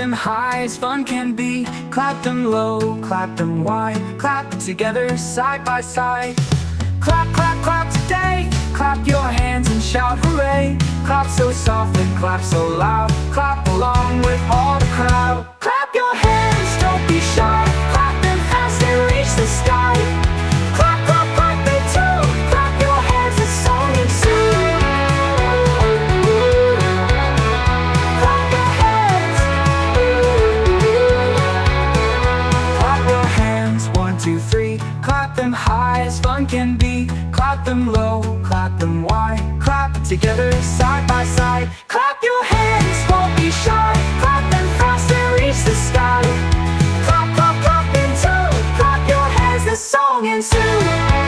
them high as fun can be. Clap them low, clap them wide. Clap together side by side. Clap, clap, clap today. Clap your hands and shout hooray. Clap so soft and clap so loud. Clap along with all the crowd. Clap your hands, don't be shy. Clap them fast and reach the sky. Clap, clap, clap they too. Clap your hands, a song ensues. Clap your hands. Clap your hands, 1, 2, 3. Clap them high as fun can be. Clap them low, clap them wide. Clap together side by side. Clap your hands, won't be shy. Clap them fast and reach the sky. Clap, clap, clap in two. Clap your hands, the song ensues.